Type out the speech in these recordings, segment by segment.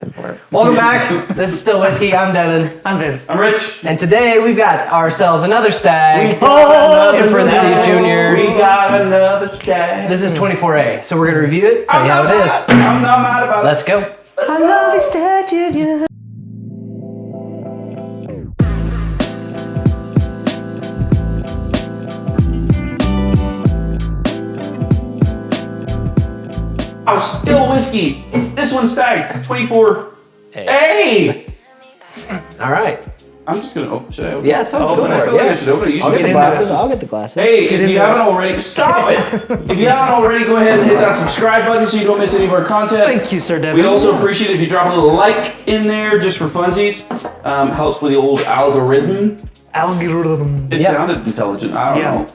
Welcome back. This is Still Whiskey. I'm Devin. I'm Vince. I'm Rich. And today we've got ourselves another Stagg. We got in parentheses, Junior. We got another Stagg. This is 24A. So we're going to review it, tell you how it is. I'm not mad about it. Let's go. I love you, Stagg Junior. Oh, Still Whiskey. This one's Stagg 24A. All right. I'm just gonna open. Should I open? Yeah, so I'll open it. I feel like I should open it. You should I'll get the get glasses. I'll get the glasses. Hey, if you haven't already, stop it! If you haven't already, go ahead and hit that subscribe button so you don't miss any of our content. Thank you, Sir Devin. We'd also appreciate it if you drop a little like in there just for funsies. Helps with the old algorithm. It sounded intelligent. I don't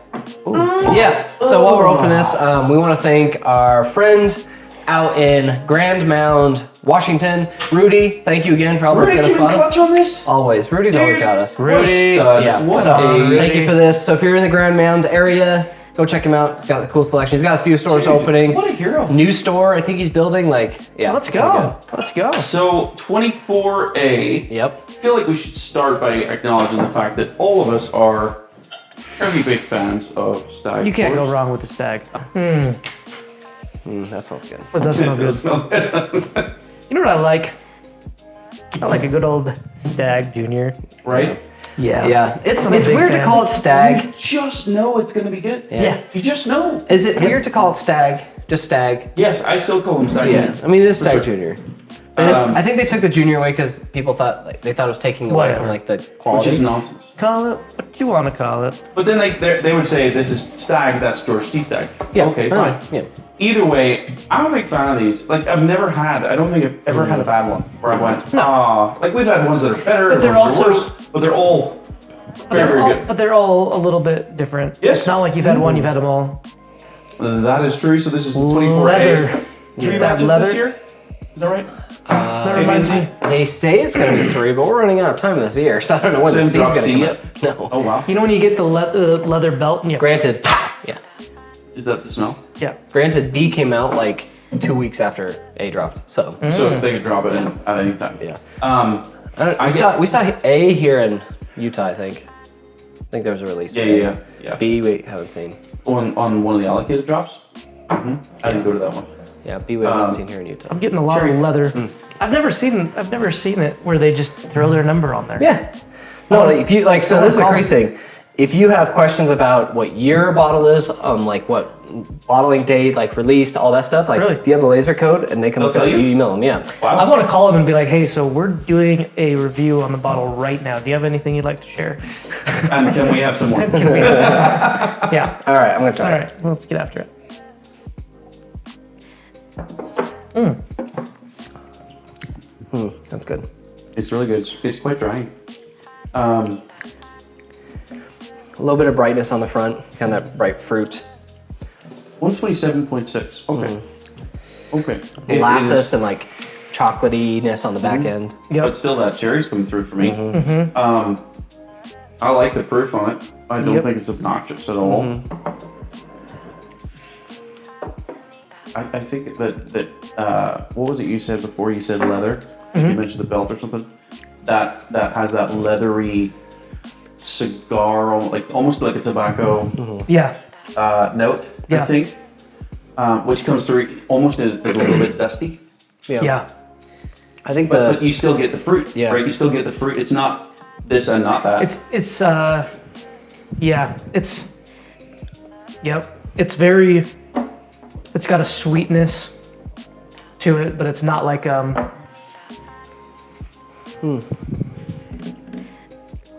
know. Yeah. So while we're opening this, we want to thank our friend out in Grand Mound, Washington, Rudy. Thank you again for all this. Rudy, keep in touch on this. Always. Rudy's always got us. Rudy. Yeah. Thank you for this. So if you're in the Grand Mound area, go check him out. He's got a cool selection. He's got a few stores opening. What a hero. New store, I think he's building. Yeah. Let's go. Let's go. So 24A. Yep. I feel like we should start by acknowledging the fact that all of us are fairly big fans of Stagg. You can't go wrong with the Stagg. That smells good. What does smell good? You know what I like? I like a good old Stagg Junior. Right? Yeah. Yeah. It's I'm a big weird to fan. call it Stagg. You just know it's gonna be good. Yeah. You just know. Is it weird to call it Stagg? Just Stagg? Yes, I still call him Stagg. Yeah. I mean, it is For Stagg sure. Junior. I think they took the junior away because people thought they thought it was taking away Whatever. from the quality. Which is nonsense. Call it what you want to call it. But then they would say this is Stagg, that's George T. Stagg. Yeah. Okay, Fine. fine. Yeah. Either way, I'm a big fan of these. I don't think I've ever had a bad one where I went, we've had ones that are better, But they're ones that are also- worse, but they're all very good. But they're all a little bit different. Yes. It's not like you've had one, you've had them all. That is true. So this is 24A. Leather. 3 That batches leather. this year? Is that right? That reminds me. They say it's going to be 3, but we're running out of time this year, so I don't know when So the they haven't season's dropped going to C come out. No. Oh, wow. You know when you get the leather belt and you Granted, yeah. Is that the smell? yeah. Granted, B came out 2 weeks after A dropped, so. So they could drop it in at any time. Yeah. I We saw A here in Utah, I think. I think there was a release. Yeah. B, we haven't seen. On one of the allocated drops? I didn't go to that one. Yeah, B, we haven't seen here in Utah. I'm getting a lot Cherry. of leather. I've never seen it where they just throw their number on there. Yeah. No, if you so this is a crazy thing. If you have questions about what year a bottle is, what bottling date, released, all that stuff, Really? if you have the laser code and they can look They'll at tell it, you? you email them, yeah. Wow. I want to call them and be like, hey, so we're doing a review on the bottle right now. Do you have anything you'd like to share? And can we have some more? Can we have some? Yeah. All right, I'm gonna try. All it. right, let's get after it. That's good. It's really good. It's quite dry. A little bit of brightness on the front, kind of that bright fruit. 127.6. Okay. Okay. It Molasses is- and chocolatiness on the back end. But still, that cherry's coming through for me. I like the proof on it. I don't think it's obnoxious at all. I think that what was it you said before? You said leather. You mentioned the belt or something. That has that leathery cigar, almost like a tobacco Yeah. note. Yeah. I think, which comes through almost as a little bit dusty. Yeah. I think But you still get the fruit, Yeah. right? You still get the fruit. It's not this and not that. It's got a sweetness to it, but it's not like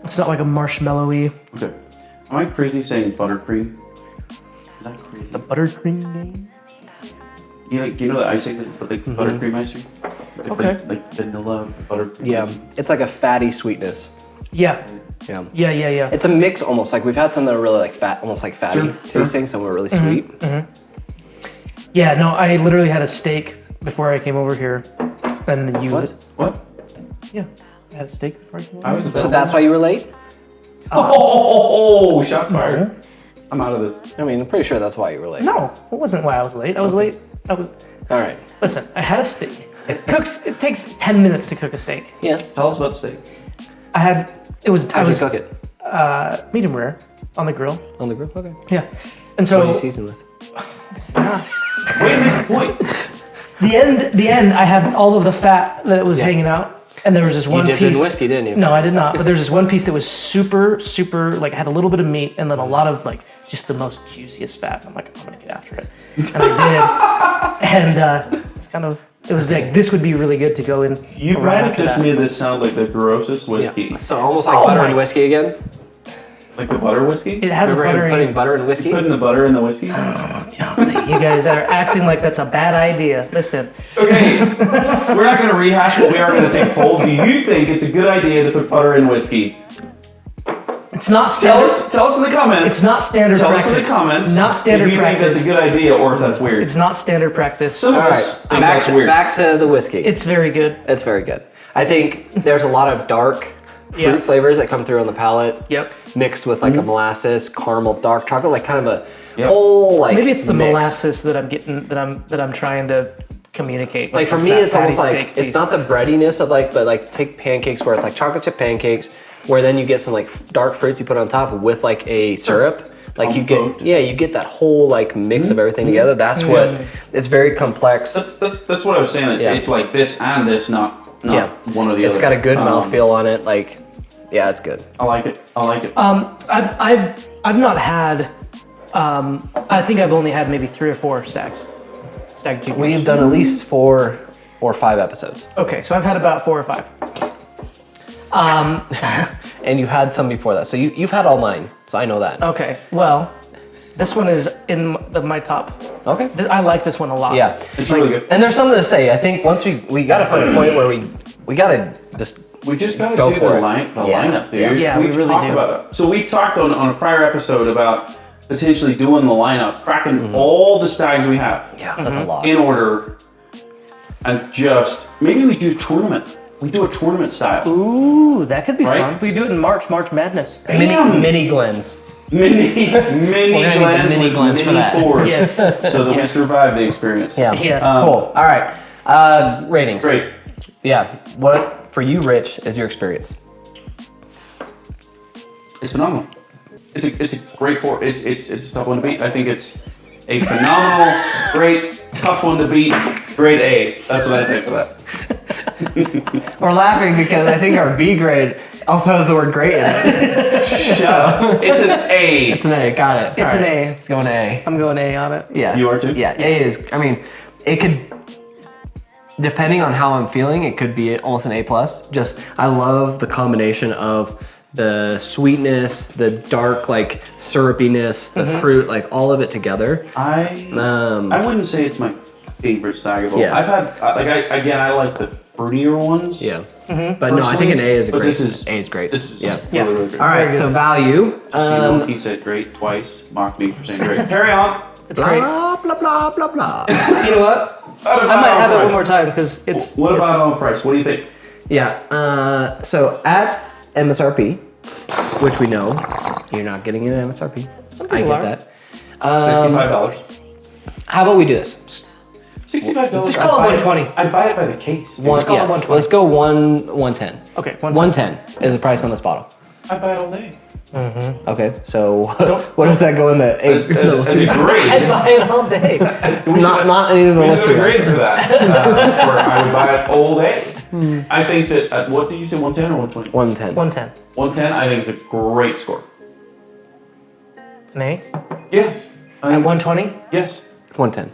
it's not like a marshmallowy. Okay. Am I crazy saying buttercream? Is that crazy? The buttercream game. Do you know the icing, buttercream icing? Okay. Like vanilla buttercream. yeah, icing? it's like a fatty sweetness. Yeah. Yeah. Yeah. It's a mix almost we've had some that are really fat, almost fatty Sure. tasting, some were really sweet. Yeah, no, I literally had a steak before I came over here. And you What? Yeah. I had a steak before I came over. I was So about. that's why you were late? Oh, shots fired. I'm out of this. I mean, I'm pretty sure that's why you were late. No, it wasn't why I was late. I was late. All right. Listen, I had a steak. It takes 10 minutes to cook a steak. Yeah. Tell us about the steak. I was Cook it medium rare on the grill. on the grill. Okay. Yeah. And so What do you season with? Wait, this is the point. the end, I had all of the fat that was hanging out, and there was this one dipped piece. in whiskey, didn't you? No, I did not. But there's this one piece that was super, super, like had a little bit of meat, and then a lot of like just the most juiciest fat. I'm like, I'm gonna get after it, and I did. And it's kind of, it was like this would be really good to go in. You right might have after just that. made this sound like the grossest whiskey. Yeah. So almost like butter and whiskey again. Like the butter whiskey? It has a Remember him buttery. putting butter in whiskey? Putting the butter in the whiskey? You guys are acting like that's a bad idea. Listen, Okay, we're not going to rehash, but we are going to take a poll. Do you think it's a good idea to put butter in whiskey? it's not Tell standard. us in the comments. It's not standard Tell practice. us in the comments Not standard if you practice. think that's a good idea or if that's weird. It's not standard practice. Some of All us right. think Back that's to, weird. back to the whiskey. It's very good. It's very good. I think there's a lot of dark fruit Yeah. flavors that come through on the palate. Yep. Mixed with like a molasses, caramel, dark chocolate, like kind of a Yep. whole like. Maybe it's the mix. molasses that I'm getting that I'm trying to communicate. Like for it's me, that it's almost fatty like steak it's piece. not the breadiness of like, but like take pancakes where it's like chocolate chip pancakes, where then you get some like dark fruits you put on top with like a syrup. Like you Compote. get that whole like mix of everything together. That's what it's very complex. That's what I was saying. It's like this and this, not one or the other. It's got a good mouthfeel on it. Like, yeah, it's good. I like it. I've not had. I think I've only had maybe 3 or 4 Stagg juniors. We've done at least 4 or 5 episodes, Okay, so I've had about 4 or 5. and you had some before that. So you've had all mine. So I know that. Okay, well, this one is in my top. Okay. I like this one a lot. Yeah. It's really good. And there's something to say. I think once we got to find a point where we got to just. We just got to Go do for the it. lineup, dude. Yeah, we really talked do. about it. So we've talked on a prior episode about potentially doing the lineup, cracking all the Staggs we have Yeah, that's a lot. in order, and just maybe we do a tournament. We do a tournament style. Ooh, that could be Right? fun. We do it in March Madness. Mini Glens. Mini gonna need the Glens mini with Glens for mini that. pours, Yes. so that we Yes. survive the experience. Yeah. Yes. Cool. All right. Ratings. Great. Yeah. What for you, Rich, is your experience? It's phenomenal. It's a great pour. It's a tough one to beat. I think it's a phenomenal, great, tough one to beat. Grade A. That's what I say for that. We're laughing because I think our B grade also has the word great in it. Shut up. It's an A. It's an A. Got it. It's All an right. A. It's going to A. I'm going A on it. Yeah. You are too? Yeah. A is. I mean, it could. Depending on how I'm feeling, it could be almost an A plus. Just I love the combination of the sweetness, the dark like syrupiness, the fruit, like all of it together. I wouldn't say it's my favorite Stagg of all. Yeah. I've had I like the fruitier ones. Yeah. But no, I think an A is a But great. this is- A is great. This is yeah. really, really great. All right. So value. So, you know, he said great twice. Mocked me for saying great. Carry on. It's great. Blah blah blah blah blah. You know what? I might have it one more time because it's. What it's- about on price? What do you think? Yeah. So at MSRP, which we know you're not getting it at MSRP. I people get are. that. $65. How about we do this? $65. Just call it 120. I'd buy it by the case. One, call it 120. Let's go 110. Okay, 110 is the price on this bottle. I'd buy it all day. Okay, so what does that go in the As a I'd grade. buy it all day. not any of the We list should have a here. grade for that. For I would buy it all day. I think that, what did you say, 110 or 120? 110. 110. 110, I think is a great score. An A? Yes. At 120? Yes. 110.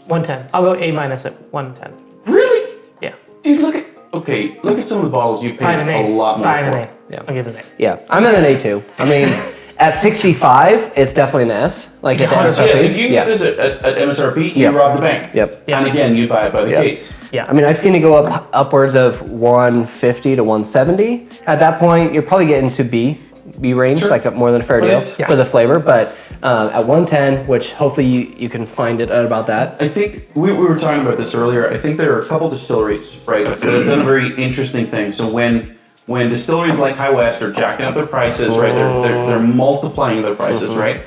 110. I'll go A minus at 110. Really? Yeah. Dude, look at some of the bottles you've paid Fine an a A. lot more Fine for. an A. Yeah. I'll give it an A. Yeah, I'm at an A2. I mean, at 65, it's definitely an S. Like at the 100%. MSRP. Yeah, if you get this at MSRP, Yep. you rob the bank. Yep. Yeah. And again, you buy it by the Yep. case. Yeah. I mean, I've seen it go up upwards of 150 to 170. At that point, you're probably getting to B range, Sure. like more than a fair But deal it's- for the flavor. But at 110, which hopefully you can find it at about that. I think we were talking about this earlier. I think there are a couple distilleries, right, that have done a very interesting thing. So when distilleries like High West are jacking up their prices, right, they're multiplying their prices, right.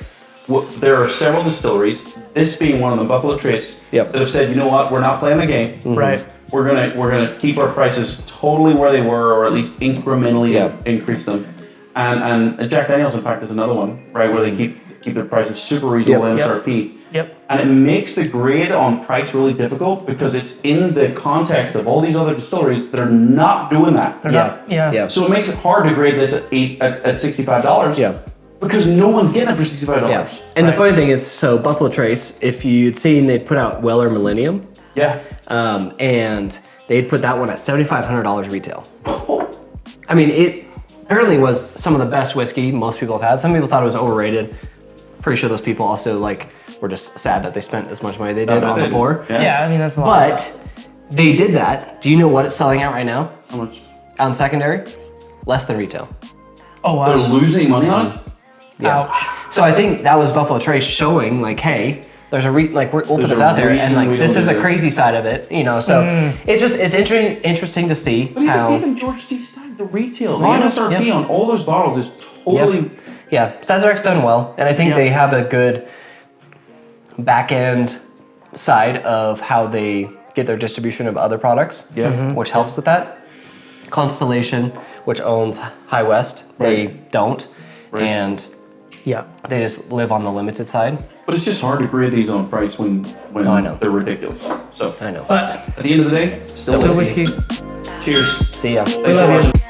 There are several distilleries, this being one of them, Buffalo Trace, Yep. that have said, you know what, we're not playing the game. Right. we're gonna keep our prices totally where they were, or at least incrementally increase them. And Jack Daniels, in fact, is another one, right, where they keep their prices super reasonable MSRP. Yep. And it makes the grade on price really difficult because it's in the context of all these other distilleries that are not doing that. They're not, yeah. So it makes it hard to grade this at $65. Yeah. Because no one's getting it for $65. Yeah. And the funny thing is, so Buffalo Trace, if you'd seen, they put out Weller Millennium. Yeah. And they'd put that one at $7,500 retail. I mean, it apparently was some of the best whiskey most people have had. Some people thought it was overrated. Pretty sure those people also were just sad that they spent as much money they did on the pour. Yeah, I mean, that's a lot. But they did that. Do you know what it's selling at right now? How much? On secondary? Less than retail. Oh, wow. They're losing money on it? Yeah. Ouch. So I think that was Buffalo Trace showing hey, there's we'll put There's this a out there, and reason we this don't is do the this. crazy side of it, So it's interesting to see But how. even George D. Stagg, the retail, the Oh, I know. MSRP on all those bottles is totally... Yeah, Sazarek's done well, and I think they have a good back end side of how they get their distribution of other products, which helps with that. Constellation, which owns High West, they don't, and they just live on the limited side. But it's just hard to grade these on price when I know. they're ridiculous. So I know. But at the end of the day, still still whiskey. whiskey. Cheers. See ya. Thanks love for you. watching.